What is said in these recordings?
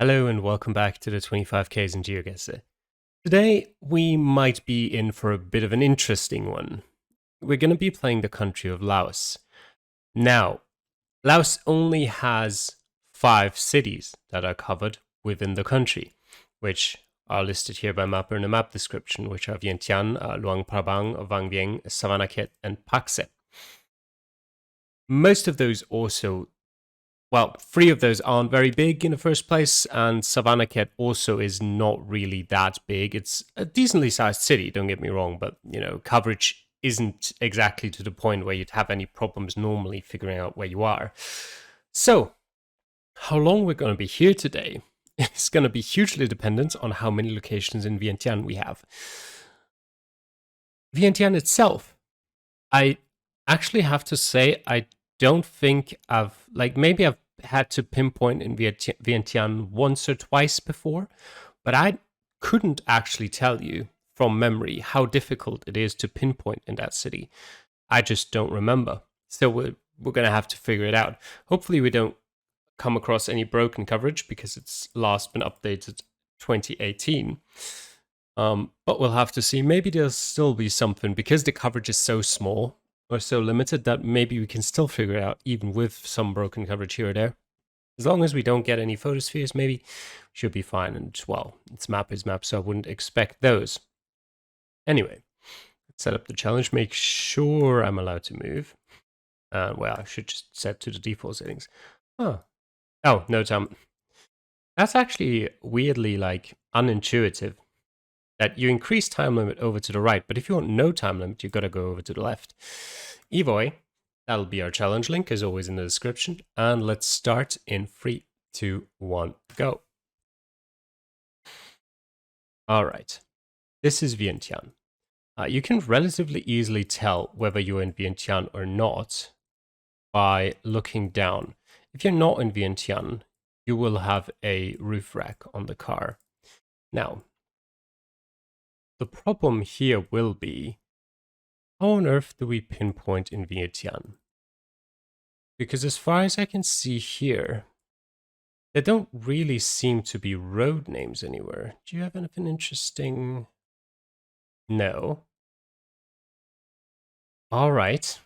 Hello and welcome back to the 25Ks in GeoGuessr. Today we might be in for a bit of an interesting one. We're going to be playing the country of Laos. Now, Laos only has 5 cities that are covered within the country, which are listed here by mapper in the map description, which are Vientiane, Luang Prabang, Vang Vieng, Savannakhet, and Pakse. Most of those also, well, 3 of those aren't very big in the first place, and Savannakhet also is not really that big. It's a decently sized city, don't get me wrong, but, coverage isn't exactly to the point where you'd have any problems normally figuring out where you are. So, how long we're going to be here today is going to be hugely dependent on how many locations in Vientiane we have. Vientiane itself, I actually have to say, I don't think maybe I've had to pinpoint in Vientiane once or twice before, but I couldn't actually tell you from memory how difficult it is to pinpoint in that city. I just don't remember. So we're going to have to figure it out. Hopefully we don't come across any broken coverage because it's last been updated 2018. But we'll have to see. Maybe there'll still be something because the coverage is so small or so limited that maybe we can still figure it out even with some broken coverage here or there. As long as we don't get any photospheres, maybe we should be fine. And well, it's map is map, so I wouldn't expect those. Anyway, let's set up the challenge. Make sure I'm allowed to move. Well, I should just set to the default settings. Oh, no time. That's actually weirdly unintuitive. That you increase time limit over to the right, but if you want no time limit, you've got to go over to the left. Evoy, that'll be our challenge link, as always in the description. And let's start in 3, 2, 1, go. All right, this is Vientiane. You can relatively easily tell whether you're in Vientiane or not by looking down. If you're not in Vientiane, you will have a roof rack on the car. Now, the problem here will be, how on earth do we pinpoint in Vientiane? Because as far as I can see here, there don't really seem to be road names anywhere. Do you have anything interesting? No. All right.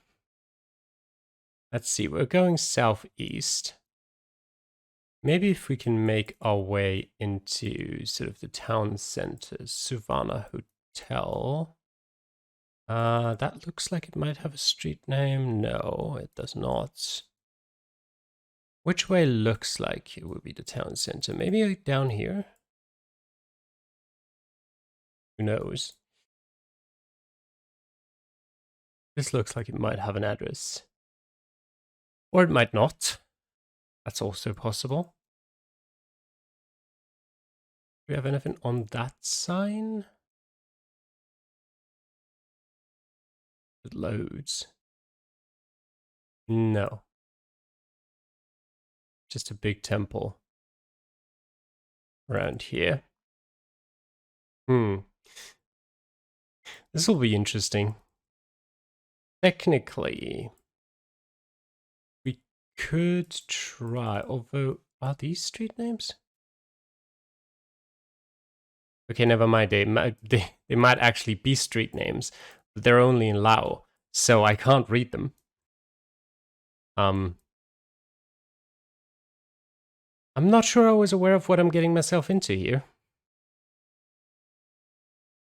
Let's see, we're going southeast. Maybe if we can make our way into sort of the town center, Savannah Hotel. That looks like it might have a street name. No, it does not. Which way looks like it would be the town center? Maybe down here? Who knows? This looks like it might have an address. Or it might not. That's also possible. Do we have anything on that sign? It loads. No. Just a big temple around here. This will be interesting. Technically, we could try, although, are these street names? Okay, never mind, they might actually be street names, but they're only in Lao, so I can't read them. I'm not sure I was aware of what I'm getting myself into here.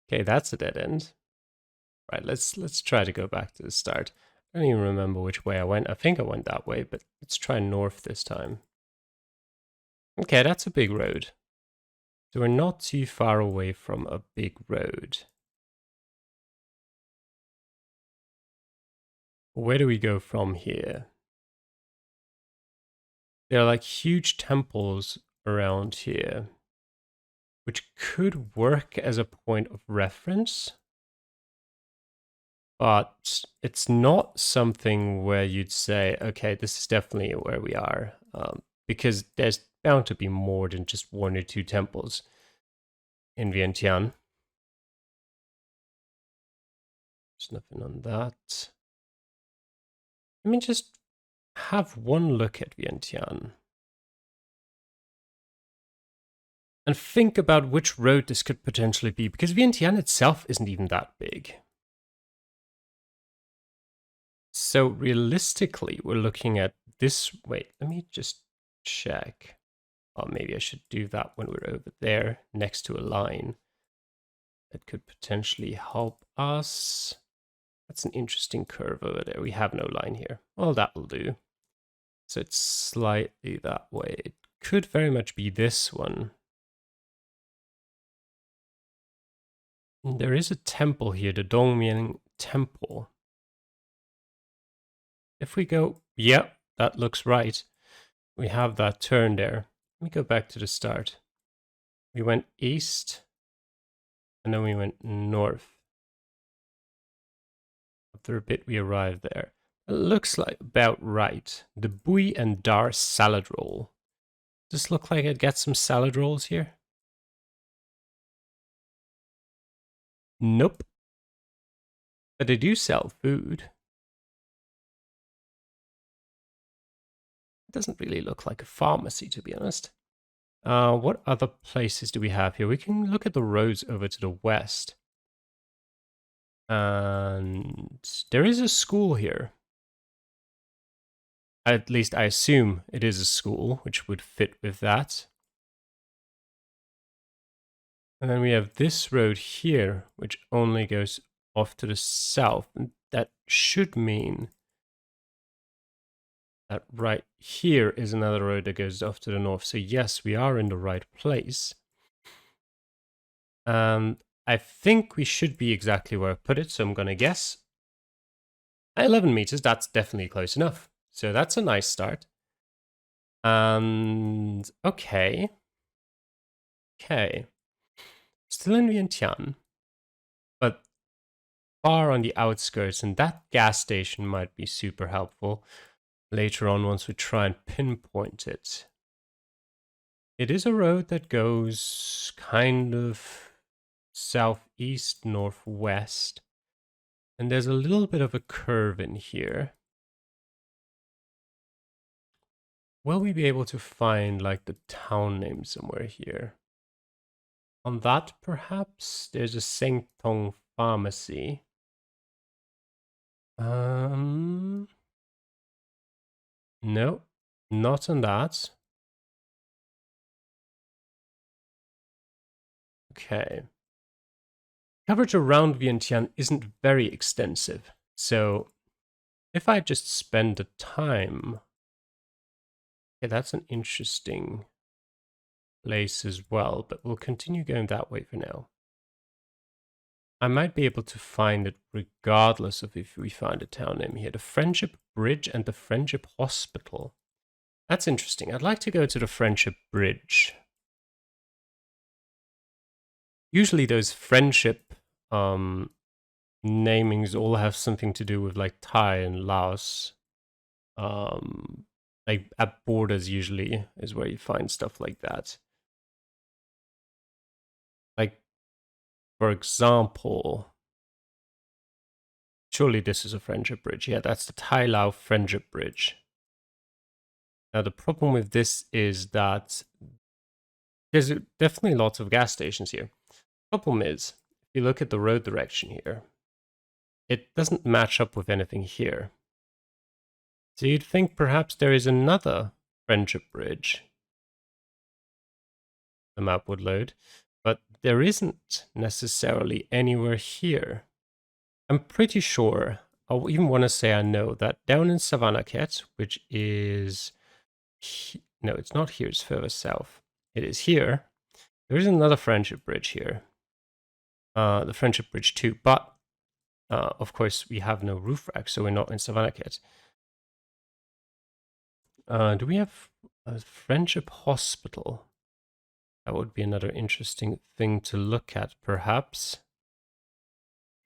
Okay, that's a dead end. Right, let's try to go back to the start. I don't even remember which way I went. I think I went that way, but let's try north this time. Okay, that's a big road. So we're not too far away from a big road. Where do we go from here? There are like huge temples around here, which could work as a point of reference. But it's not something where you'd say, okay, this is definitely where we are, because there's bound to be more than just 1 or 2 temples in Vientiane. There's nothing on that. Let me just have one look at Vientiane. and think about which road this could potentially be, because Vientiane itself isn't even that big. So realistically, we're looking at this. Wait, let me just check. Oh, maybe I should do that when we're over there next to a line. That could potentially help us. That's an interesting curve over there. We have no line here. Well, that will do. So it's slightly that way. It could very much be this one. There is a temple here, the Hua Meong Temple. If we go, yeah, that looks right. We have that turn there. Let me go back to the start. We went east, and then we went north. After a bit, we arrived there. It looks like about right. The Bui and Dar salad roll. Does this look like I'd get some salad rolls here? Nope. But they do sell food. It doesn't really look like a pharmacy, to be honest. What other places do we have here? We can look at the roads over to the west. And there is a school here. At least I assume it is a school, which would fit with that. And then we have this road here, which only goes off to the south. And that should mean that right here is another road that goes off to the north. So yes, we are in the right place. I think we should be exactly where I put it, so I'm going to guess. At 11 meters, that's definitely close enough. So that's a nice start. And okay. Okay. Still in Vientiane, but far on the outskirts, and that gas station might be super helpful later on once we try and pinpoint it. It is a road that goes kind of southeast, northwest, and there's a little bit of a curve in here. Will we be able to find like the town name somewhere here? On that, perhaps there's a Seng Tong pharmacy. No, not on that. Okay. Coverage around Vientiane isn't very extensive, so if I just spend the time... Okay, that's an interesting place as well, but we'll continue going that way for now. I might be able to find it regardless of if we find a town name here. The Friendship Bridge and the Friendship Hospital. That's interesting. I'd like to go to the Friendship Bridge. Usually those friendship namings all have something to do with like Thai and Laos. Like at borders usually is where you find stuff like that. Like, for example, surely this is a friendship bridge. Yeah, that's the Thai-Lao friendship bridge. Now the problem with this is that there's definitely lots of gas stations here. Problem is, if you look at the road direction here, it doesn't match up with anything here. So you'd think perhaps there is another friendship bridge. The map would load, but there isn't necessarily anywhere here. I'm pretty sure, I'll even want to say I know, that down in Savannakhet, which is... No, it's not here, it's further south. It is here. There is another friendship bridge here. The friendship bridge 2, but of course we have no roof rack, so we're not in Savannakhet. Do we have a friendship hospital? That would be another interesting thing to look at, perhaps.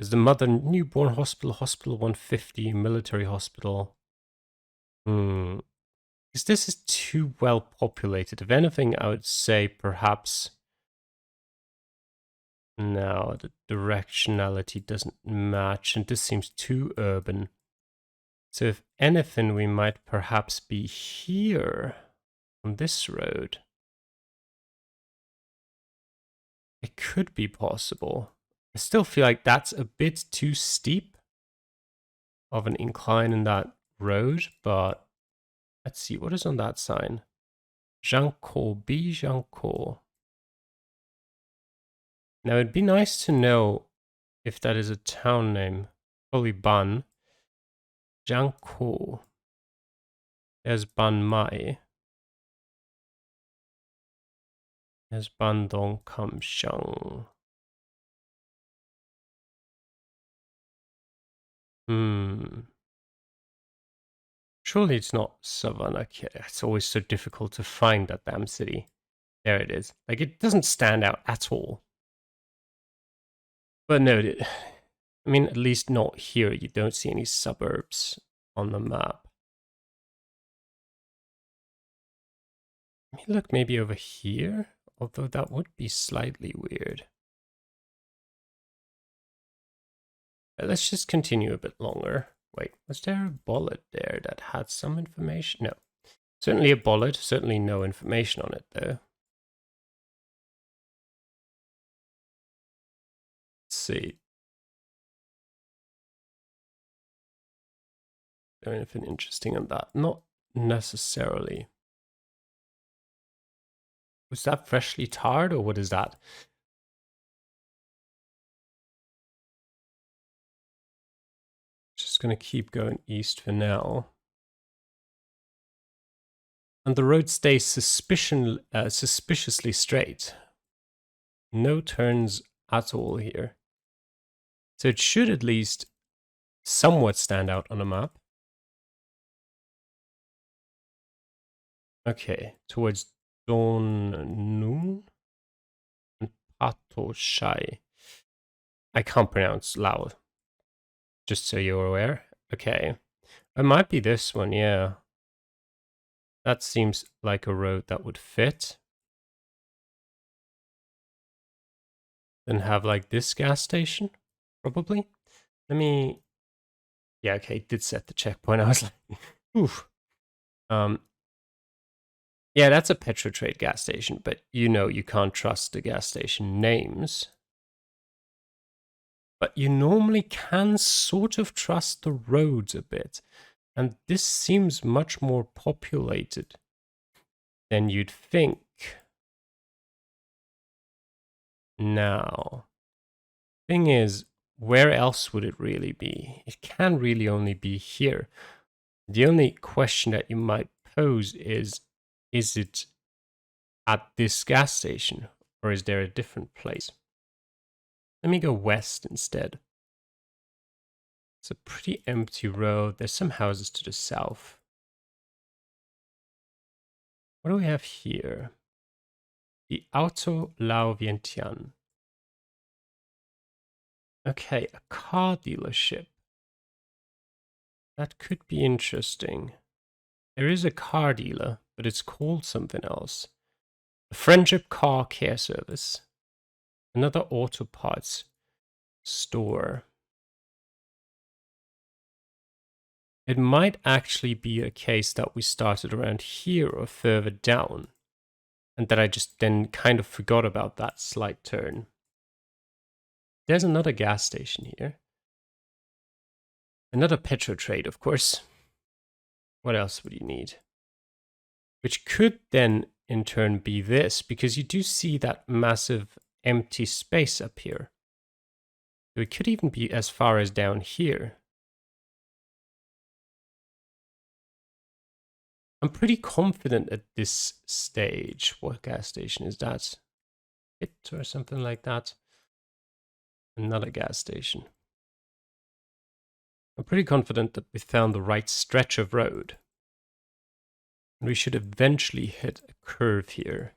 Is the Mother Newborn Hospital, Hospital 150, Military Hospital? Because this is too well populated. If anything, I would say perhaps... No, the directionality doesn't match, and this seems too urban. So if anything, we might perhaps be here, on this road. it could be possible. I still feel like that's a bit too steep of an incline in that road, but let's see, what is on that sign? Jiangkou, Bijiangkou. Now it'd be nice to know if that is a town name. Probably Ban. Jiangkou. There's Ban Mai. There's Bandong Kamshang. Surely it's not Savannakhet. It's always so difficult to find that damn city. There it is. Like, it doesn't stand out at all. But no, I mean, at least not here. You don't see any suburbs on the map. Look, maybe over here? Although that would be slightly weird. Let's just continue a bit longer. Wait, was there a bullet there that had some information? No. Certainly a bullet, certainly no information on it though. Let's see. Anything interesting on that? Not necessarily. Was that freshly tarred, or what is that? Just gonna keep going east for now. And the road stays suspiciously straight. No turns at all here. So it should at least somewhat stand out on a map. Okay, towards Dongnu and Patoshai. I can't pronounce Laos, just so you're aware. Okay, it might be this one, yeah. That seems like a road that would fit. Then have like this gas station, probably. Let me... Yeah, okay, it did set the checkpoint. I was like, oof. Yeah, that's a Petrotrade gas station, but you know you can't trust the gas station names. But you normally can sort of trust the roads a bit. And this seems much more populated than you'd think. Now, thing is, where else would it really be? It can really only be here. The only question that you might pose is it at this gas station, or is there a different place? Let me go west instead. It's a pretty empty road. There's some houses to the south. What do we have here? The Auto Lao Vientiane. Okay, a car dealership. That could be interesting. There is a car dealer, but it's called something else. A Friendship Car Care Service. Another auto parts store. It might actually be a case that we started around here or further down, and that I just then kind of forgot about that slight turn. There's another gas station here. Another Petrotrade, of course. What else would you need? Which could then in turn be this, because you do see that massive empty space up here. So it could even be as far as down here. I'm pretty confident at this stage. What gas station is that? It or something like that. Another gas station. I'm pretty confident that we found the right stretch of road. And we should eventually hit a curve here.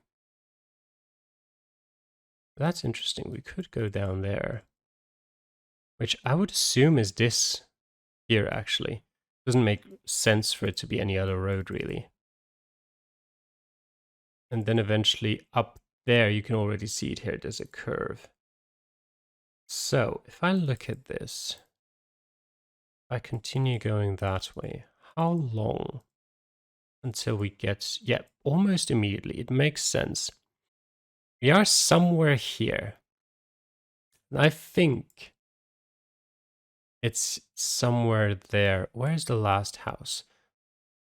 That's interesting. We could go down there. Which I would assume is this here, actually. Doesn't make sense for it to be any other road, really. And then eventually up there, you can already see it here. There's a curve. So if I look at this, if I continue going that way, how long until we get, yeah, almost immediately. It makes sense. We are somewhere here. I think it's somewhere there. Where's the last house?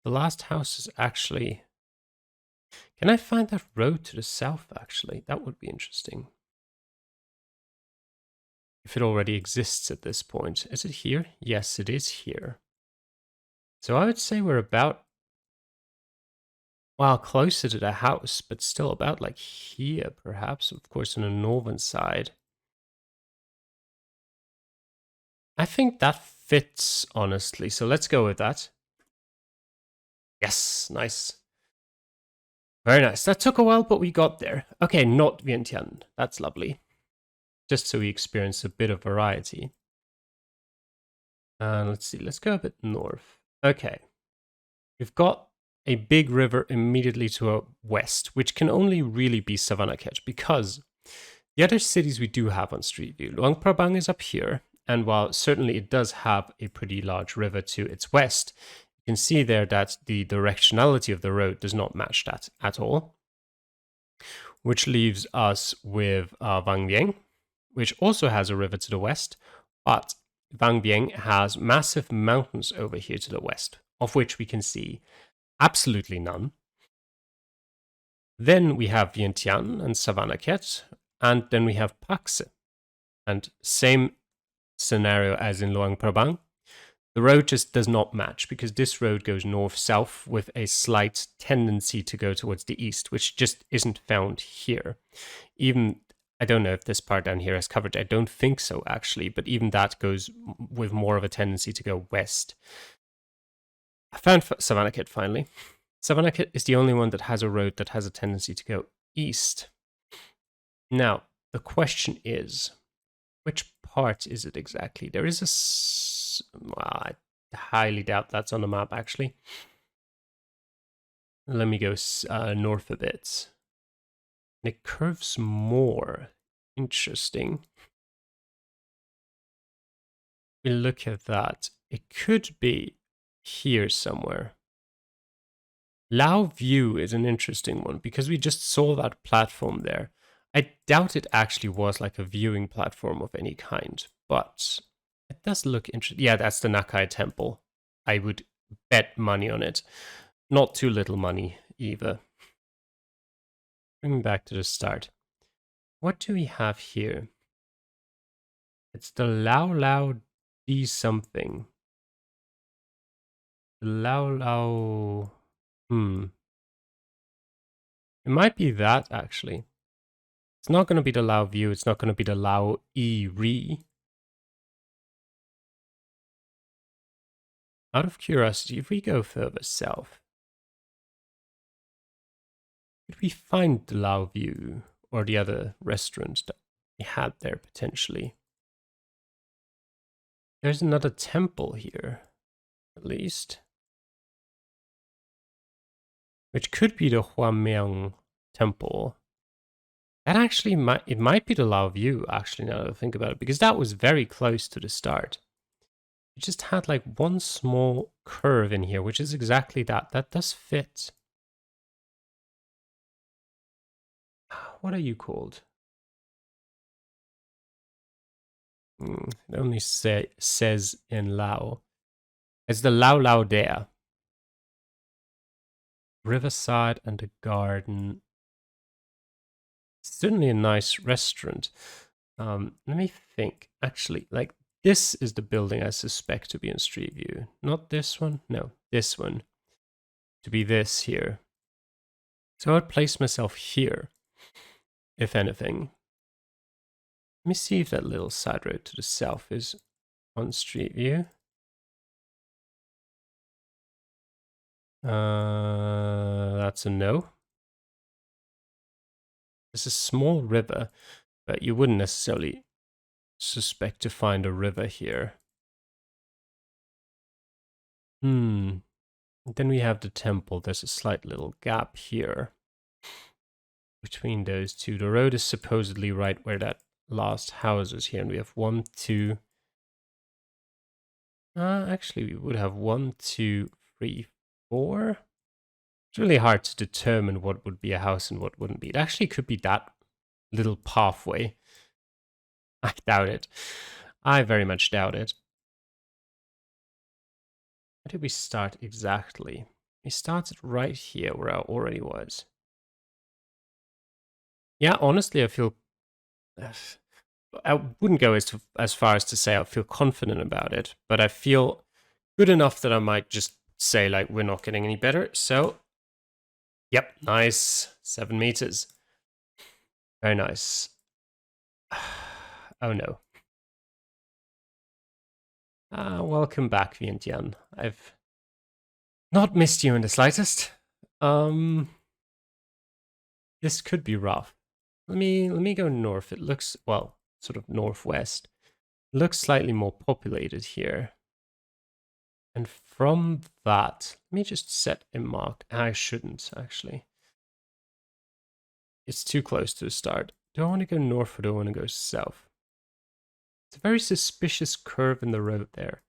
The last house is actually... Can I find that road to the south, actually? That would be interesting. If it already exists at this point. Is it here? Yes, it is here. So I would say we're about... Well, closer to the house, but still about like here, perhaps. Of course, on the northern side. I think that fits, honestly. So let's go with that. Yes, nice. Very nice. That took a while, but we got there. Okay, not Vientiane. That's lovely. Just so we experience a bit of variety. Let's see. Let's go a bit north. Okay. We've got a big river immediately to our west, which can only really be Savannakhet, because the other cities we do have on Street View, Luang Prabang is up here, and while certainly it does have a pretty large river to its west, you can see there that the directionality of the road does not match that at all, which leaves us with Vang Vieng, which also has a river to the west, but Vang Vieng has massive mountains over here to the west, of which we can see absolutely none. Then we have Vientiane and Savannakhet, and then we have Paxe. And same scenario as in Luang Prabang. The road just does not match because this road goes north-south with a slight tendency to go towards the east, which just isn't found here. Even, I don't know if this part down here has covered, I don't think so actually, but even that goes with more of a tendency to go west. I found Savannakhet finally. Savannakhet is the only one that has a road that has a tendency to go east. Now, the question is, which part is it exactly? There is a... Well, I highly doubt that's on the map, actually. Let me go north a bit. It curves more. Interesting. We look at that. It could be here somewhere. Lao View is an interesting one because we just saw that platform there. I doubt it actually was like a viewing platform of any kind, but it does look interesting. Yeah, that's the Nakai Temple. I would bet money on it. Not too little money either. Bring me back to the start. What do we have here? It's the Lao Lao D something. The Lao Lao... It might be that, actually. It's not going to be the Lao View. It's not going to be the Lao E Re. Out of curiosity, if we go further south, could we find the Lao View or the other restaurant that we had there potentially? There's another temple here, at least. Which could be the Hua Meong Temple. That actually might be the Lao View, actually, now that I think about it, because that was very close to the start. It just had like one small curve in here, which is exactly that. That does fit. What are you called? It only says in Lao. It's the Lao Lao Dea. Riverside and a garden. Certainly a nice restaurant. Let me think. Actually, like this is the building I suspect to be in Street View. Not this one. No, this one. To be this here. So I'd place myself here, if anything. Let me see if that little side road to the south is on Street View. That's a no. It's a small river, but you wouldn't necessarily suspect to find a river here. Then we have the temple. There's a slight little gap here between those two. The road is supposedly right where that last house is here, and we have 1, 2. Actually, we would have 1, 2, 3, 4. It's really hard to determine what would be a house and what wouldn't be. It actually could be that little pathway. I doubt it. I very much doubt it. Where did we start exactly? We started right here where I already was. Yeah, honestly, I feel... I wouldn't go as far as to say I feel confident about it, but I feel good enough that I might just say, like, we're not getting any better. So, yep, nice. 7 meters. Very nice. Oh no. Welcome back, Vientiane. I've not missed you in the slightest. This could be rough. Let me go north. It looks, well, sort of northwest. It looks slightly more populated here. And from that, let me just set a mark. I shouldn't, actually. It's too close to the start. Do I want to go north or do I want to go south? It's a very suspicious curve in the road there,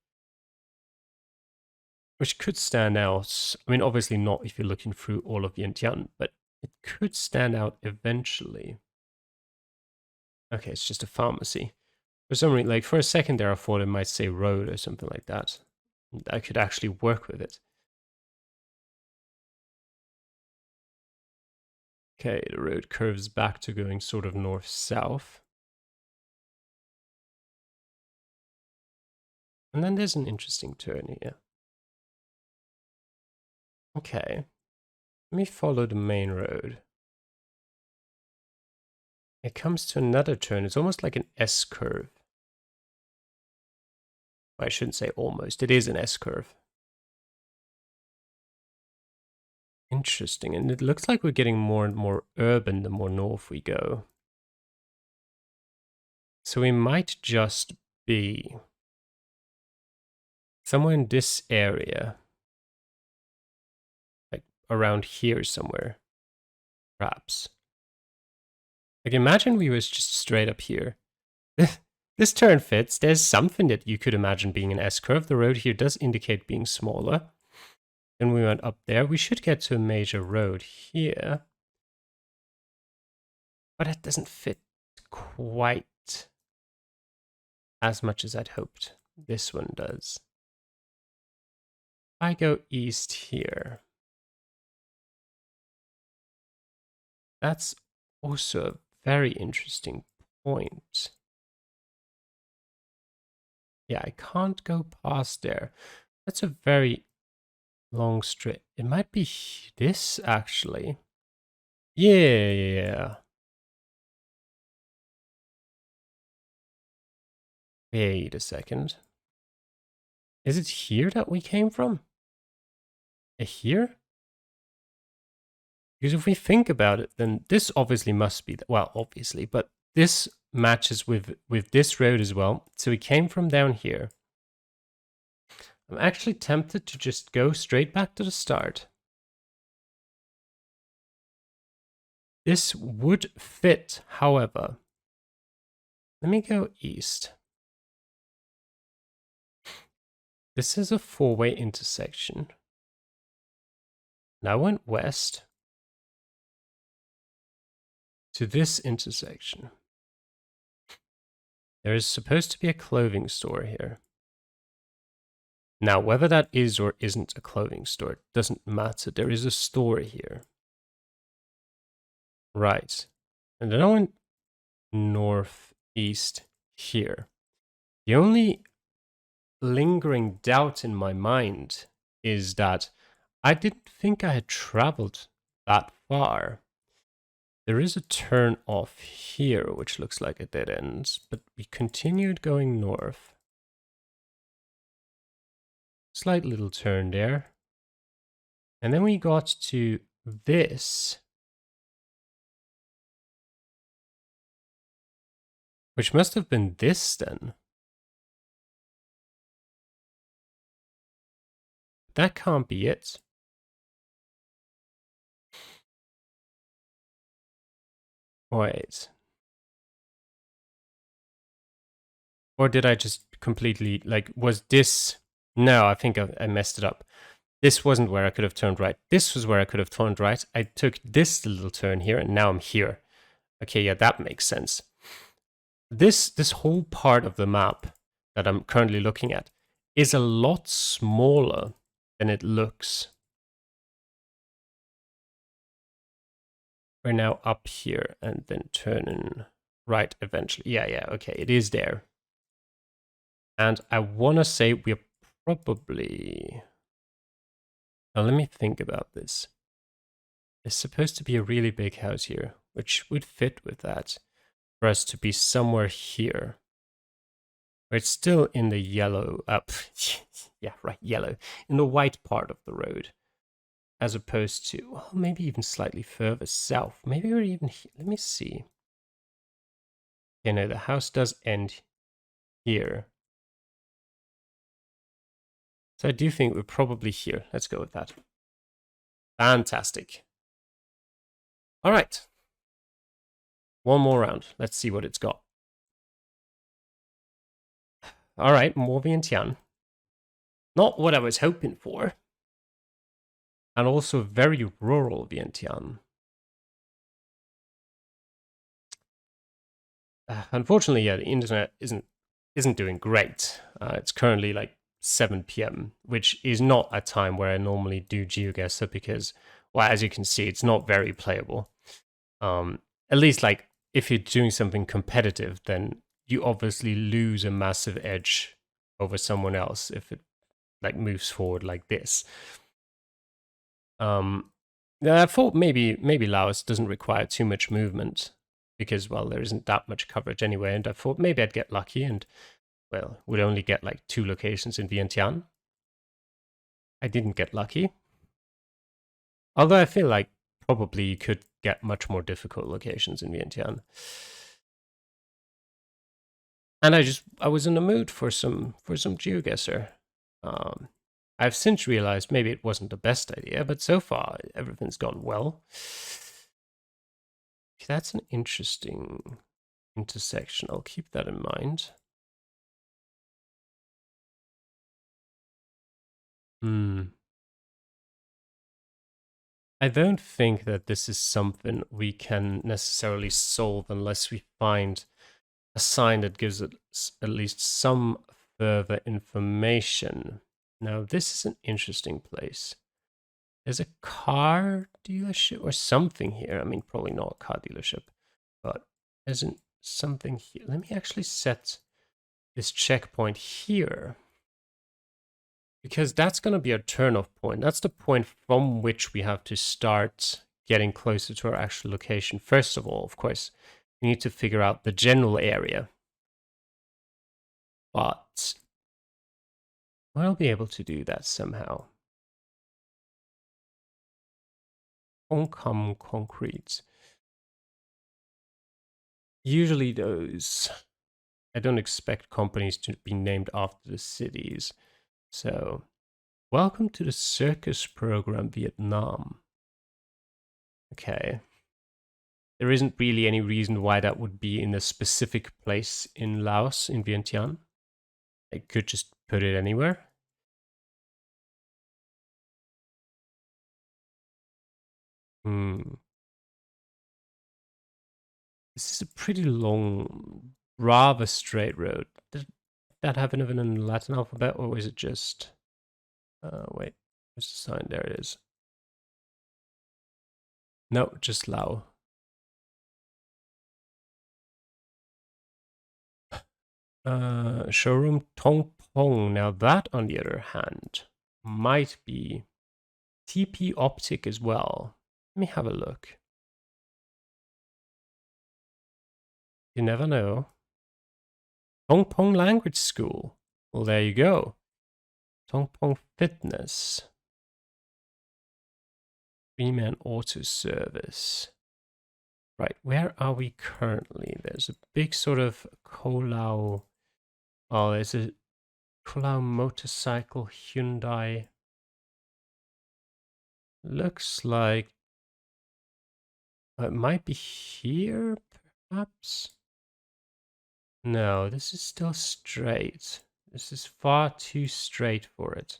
which could stand out. I mean, obviously not if you're looking through all of Vientiane, but it could stand out eventually. Okay, it's just a pharmacy. For some reason, like for a second there, I thought it might say road or something like that. I could actually work with it. Okay, the road curves back to going sort of north-south. And then there's an interesting turn here. Okay. Let me follow the main road. It comes to another turn. It's almost like an S-curve. I shouldn't say almost. It is an S-curve. Interesting. And it looks like we're getting more and more urban the more north we go. So we might just be somewhere in this area. Like around here somewhere. Perhaps. Like imagine we was just straight up here. This turn fits. There's something that you could imagine being an S-curve. The road here does indicate being smaller. Then we went up there. We should get to a major road here. But it doesn't fit quite as much as I'd hoped. This one does. I go east here. That's also a very interesting point. Yeah, I can't go past there. That's a very long straight. It might be this, actually. Yeah. Wait a second. Is it here that we came from? Here? Because if we think about it, then this obviously must be, well, obviously, but this matches with this road as well. So we came from down here. I'm actually tempted to just go straight back to the start. This would fit, however. Let me go east. This is a four-way intersection. Now I went west to this intersection. There is supposed to be a clothing store here. Now, whether that is or isn't a clothing store doesn't matter. There is a store here. Right. And then I went northeast here. The only lingering doubt in my mind is that I didn't think I had traveled that far. There is a turn off here, which looks like a dead end, but we continued going north. Slight little turn there. And then we got to this, which must have been this then. That can't be it. Wait. Or did I just completely, like, was this... No, I think I messed it up. This wasn't where I could have turned right. This was where I could have turned right. I took this little turn here, and now I'm here. Okay, yeah, that makes sense. This whole part of the map that I'm currently looking at is a lot smaller than it looks. We're now up here and then turning right eventually. Yeah, okay, it is there. And I want to say we're probably... Now let me think about this. There's supposed to be a really big house here, which would fit with that, for us to be somewhere here. But it's still in the yellow, yeah, right, yellow, in the white part of the road, as opposed to, well, maybe even slightly further south. Maybe we're even here. Let me see. You know, the house does end here. So I do think we're probably here. Let's go with that. Fantastic. All right. One more round. Let's see what it's got. All right, more Vientiane. Not what I was hoping for. And also very rural Vientiane. Unfortunately, yeah, the internet isn't doing great. It's currently like 7 p.m., which is not a time where I normally do GeoGuessr because, well, as you can see, it's not very playable. At least, like, if you're doing something competitive, then you obviously lose a massive edge over someone else if it like moves forward like this. I thought maybe Laos doesn't require too much movement because, well, there isn't that much coverage anyway, and I thought maybe I'd get lucky and, well, would only get like 2 locations in Vientiane. I didn't get lucky. Although I feel like probably you could get much more difficult locations in Vientiane. And I was in the mood for some GeoGuessr. I've since realized maybe it wasn't the best idea, but so far everything's gone well. That's an interesting intersection. I'll keep that in mind. I don't think that this is something we can necessarily solve unless we find a sign that gives us at least some further information. Now, this is an interesting place. There's a car dealership or something here. I mean, probably not a car dealership, but there's something here. Let me actually set this checkpoint here, because that's going to be a turn-off point. That's the point from which we have to start getting closer to our actual location. First of all, of course, we need to figure out the general area. But we'll be able to do that somehow. Oncom concrete. Usually those... I don't expect companies to be named after the cities. So, welcome to the circus program, Vietnam. Okay. There isn't really any reason why that would be in a specific place in Laos, in Vientiane. I could just put it anywhere. This is a pretty long, rather straight road. Does that have even a Latin alphabet, or is it just... wait, there's a sign. There it is. No, just Lao. Showroom Tong Pong. Now that, on the other hand, might be TP Optic as well. Let me have a look. You never know. Tong Pong Language School. Well, there you go. Tong Pong Fitness. Freeman Auto Service. Right, where are we currently? There's a big sort of Kolau. Oh, there's a Kolau motorcycle Hyundai. Looks like it might be here, perhaps? No, this is still straight. This is far too straight for it.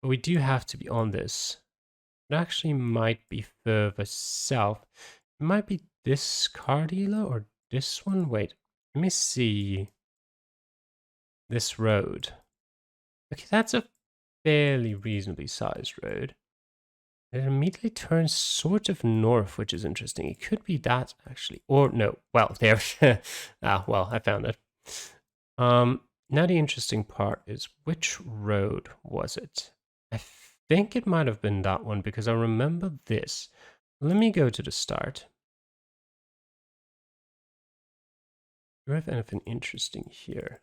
But we do have to be on this. It actually might be further south. It might be this car dealer or this one. Wait, Let me see this road. Okay, that's a fairly reasonably sized road. It immediately turns sort of north, which is interesting. It could be that, actually. Or no. Well, there. Well, I found it. Now the interesting part is, which road was it? I think it might have been that one, because I remember this. Let me go to the start. Do I have anything interesting here?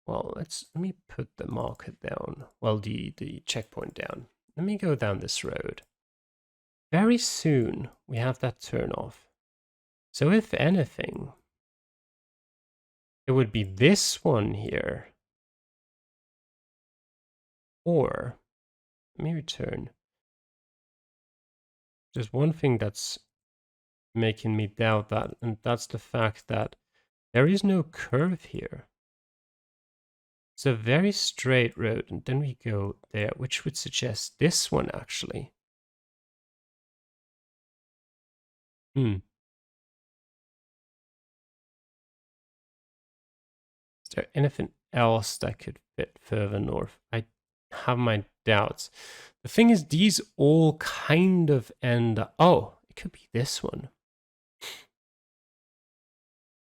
Well, let me put the marker down. Well, the checkpoint down. Let me go down this road. Very soon, we have that turn off. So if anything, it would be this one here. Or, let me return. There's one thing that's making me doubt that, and that's the fact that there is no curve here. It's a very straight road, and then we go there, which would suggest this one, actually. Is there anything else that could fit further north? I have my doubts. The thing is, these all kind of end up... Oh, it could be this one.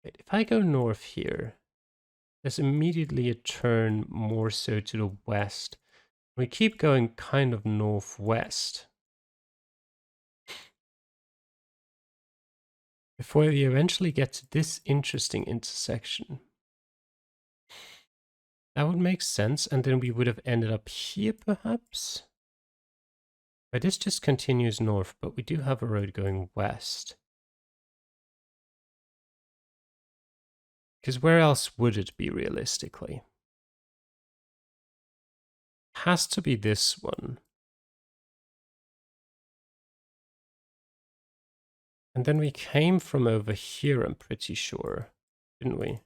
Wait, if I go north here, there's immediately a turn more so to the west. We keep going kind of northwest before we eventually get to this interesting intersection. That would make sense, and then we would have ended up here, perhaps? But this just continues north, but we do have a road going west. Because where else would it be, realistically? Has to be this one. And then we came from over here, I'm pretty sure, didn't we?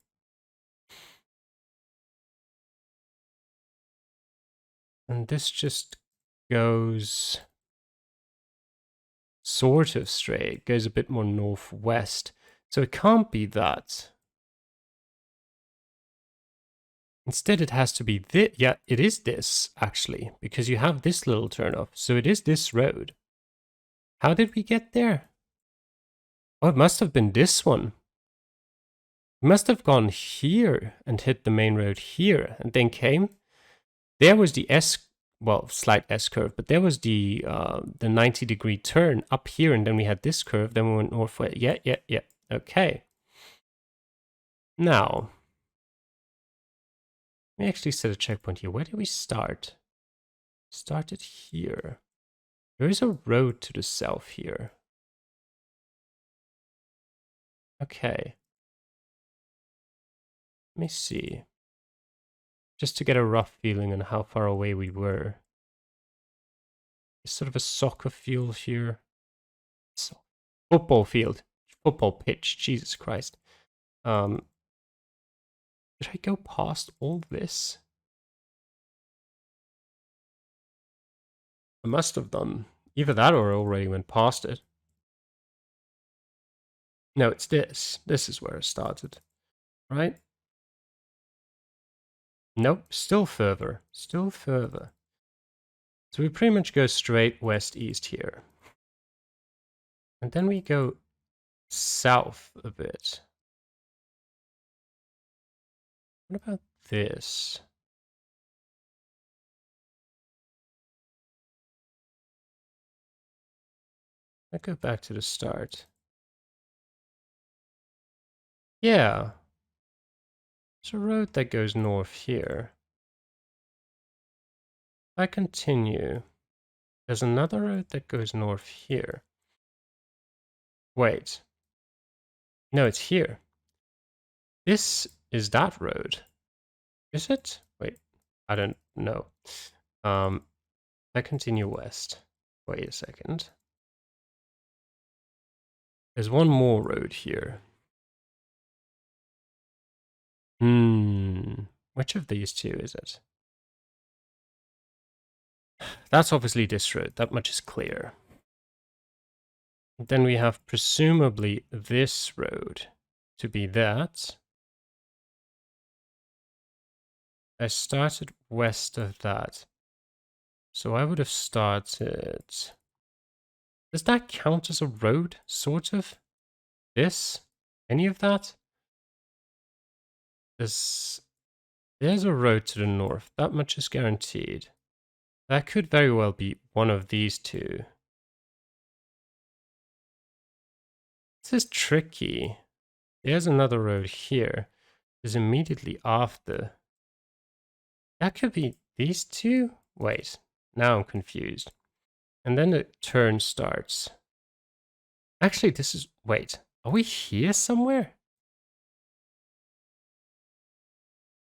And this just goes sort of straight. It goes a bit more northwest. So it can't be that. Instead, it has to be this. Yeah, it is this, actually, because you have this little turnoff. So it is this road. How did we get there? Oh, it must have been this one. We must have gone here and hit the main road here and then came. There was the slight S curve, but there was the 90-degree turn up here, and then we had this curve, then we went northwest. Yeah. Okay. Now, we actually set a checkpoint here. Where did we start? Started here. There is a road to the south here. Okay. Let me see. Just to get a rough feeling on how far away we were. It's sort of a soccer field here. Football field. Football pitch. Jesus Christ. Did I go past all this? I must have done. Either that or I already went past it. No, it's this. This is where it started. Right? Nope, still further. Still further. So we pretty much go straight west-east here. And then we go south a bit. What about this? I go back to the start. Yeah. There's a road that goes north here. If I continue, there's another road that goes north here. Wait. No, it's here. This is that road. Is it? Wait, I don't know. If I continue west. Wait a second. There's one more road here. Which of these two is it? That's obviously this road. That much is clear. Then we have presumably this road. to be that. I started west of that. So I would have started... Does that count as a road, sort of? This? Any of that? There's a road to the north. That much is guaranteed. That could very well be one of these two. This is tricky. There's another road here. Is immediately after. That could be these two? Wait, now I'm confused. And then the turn starts. Actually, this is... Wait, are we here somewhere?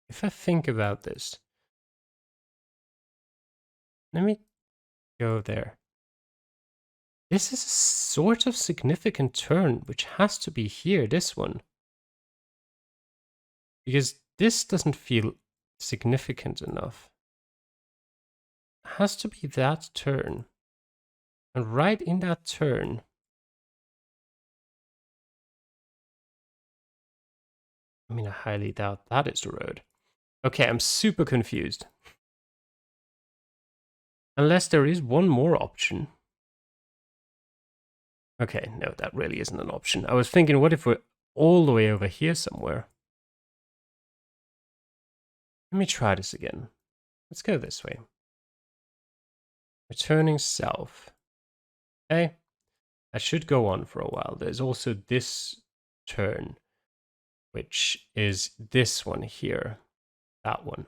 If I think about this... Let me go there. This is a sort of significant turn, which has to be here, this one. Because this doesn't feel significant enough. It has to be that turn. And right in that turn... I mean, I highly doubt that is the road. Okay, I'm super confused. Unless there is one more option. Okay, no, that really isn't an option. I was thinking, what if we're all the way over here somewhere? Let me try this again. Let's go this way. Returning south. Okay, that should go on for a while. There's also this turn, which is this one here. That one.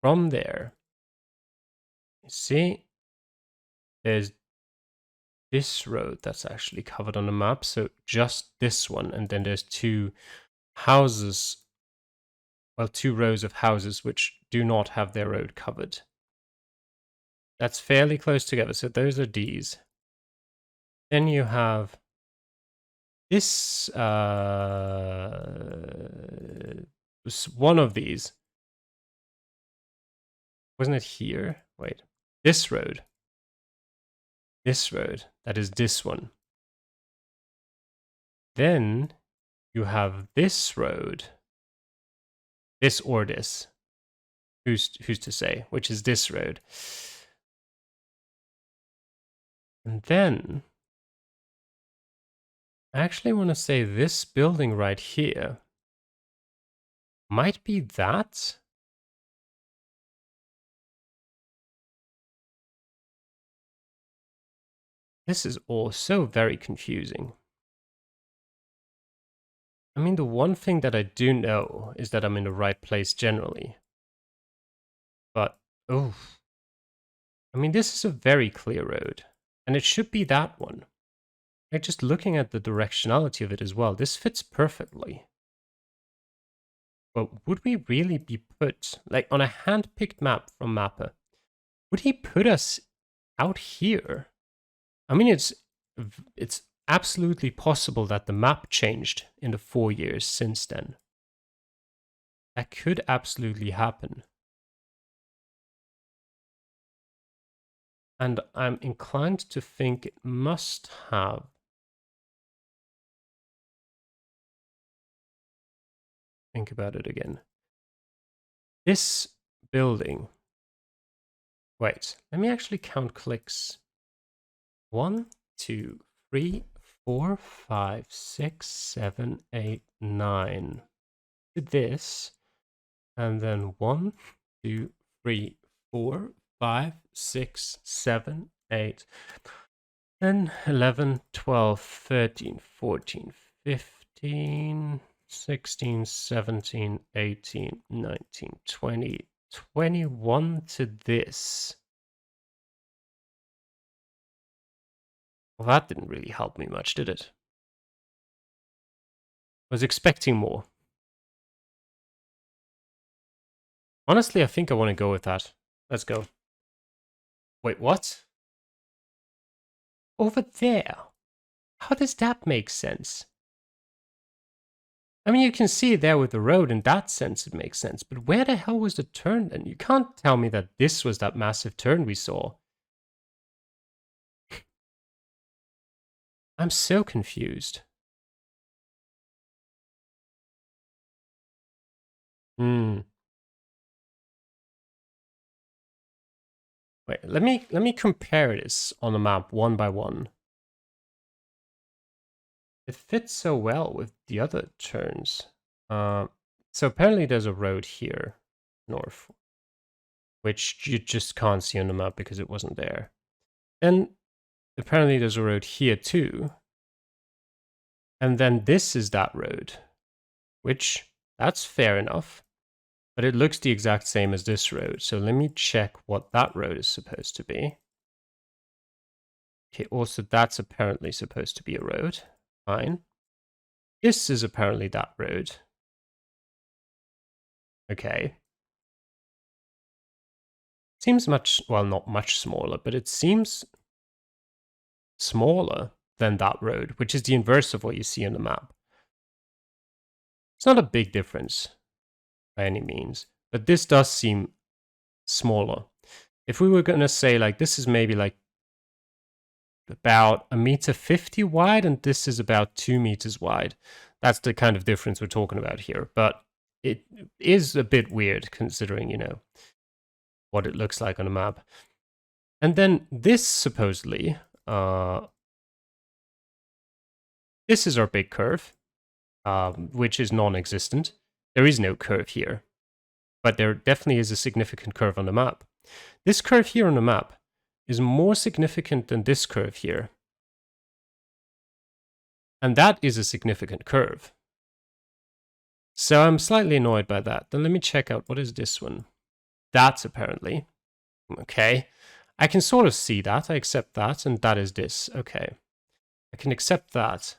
From there, you see, there's this road that's actually covered on the map. So just this one, and then there's two houses, well, two rows of houses which do not have their road covered. That's fairly close together. So those are D's. Then you have this, one of these. Wasn't it here? Wait, this road. This road, that is this one. Then you have this road. This or this. Who's to say? Which is this road. And then I actually want to say this building right here might be that. This is all so very confusing. I mean, the one thing that I do know is that I'm in the right place generally. But, oh. I mean, this is a very clear road. And it should be that one. Like, just looking at the directionality of it as well, this fits perfectly. But would we really be put, like, on a hand-picked map from Mapper, would he put us out here? I mean, it's absolutely possible that the map changed in the 4 years since then. That could absolutely happen. And I'm inclined to think it must have. Think about it again. This building. Wait, let me actually count clicks. 1, 2, 3, 4, 5, 6, 7, 8, 9. This, and then 1, 2, 3, 4, 5, 6, 7, 8, 10, 11, 12, 13, 14, 15, 16, 17, 18, 19, 20, 21 to this. Well, that didn't really help me much, did it? I was expecting more. Honestly, I think I want to go with that. Let's go. Wait, what? Over there? How does that make sense? I mean, you can see there with the road, in that sense it makes sense, but where the hell was the turn then? You can't tell me that this was that massive turn we saw. I'm so confused. Hmm. Wait, let me compare this on the map one by one. It fits so well with the other turns. So apparently there's a road here, north, which you just can't see on the map because it wasn't there. Then apparently there's a road here too. And then this is that road, which that's fair enough. But it looks the exact same as this road. So let me check what that road is supposed to be. Okay, also that's apparently supposed to be a road. Fine. This is apparently that road. Okay. Seems much, well, not much smaller, but it seems smaller than that road, which is the inverse of what you see on the map. It's not a big difference by any means, but this does seem smaller. If we were going to say like this is maybe like about 1.50 meters wide and this is about 2 meters wide, that's the kind of difference we're talking about here. But it is a bit weird considering, you know, what it looks like on a map. And then this supposedly, this is our big curve, which is non-existent. There is no curve here, but there definitely is a significant curve on the map. This curve here on the map is more significant than this curve here. And that is a significant curve. So I'm slightly annoyed by that. Then let me check out, what is this one? That's apparently. Okay. I can sort of see that. I accept that. And that is this. Okay. I can accept that.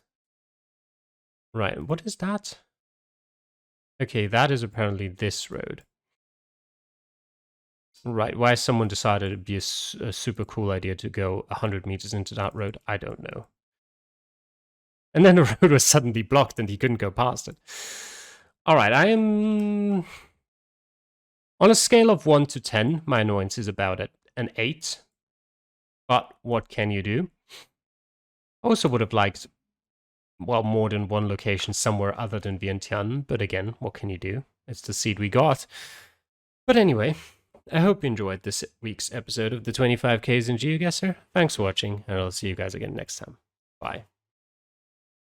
Right. What is that? Okay, that is apparently this road. Right. Why someone decided it'd be a super cool idea to go 100 meters into that road, I don't know. And then the road was suddenly blocked and he couldn't go past it. All right, I am... On a scale of 1 to 10, my annoyance is about at an 8. But what can you do? I also would have liked, well, more than one location somewhere other than Vientiane. But again, what can you do? It's the seed we got. But anyway, I hope you enjoyed this week's episode of the 25Ks in GeoGuessr. Thanks for watching, and I'll see you guys again next time. Bye.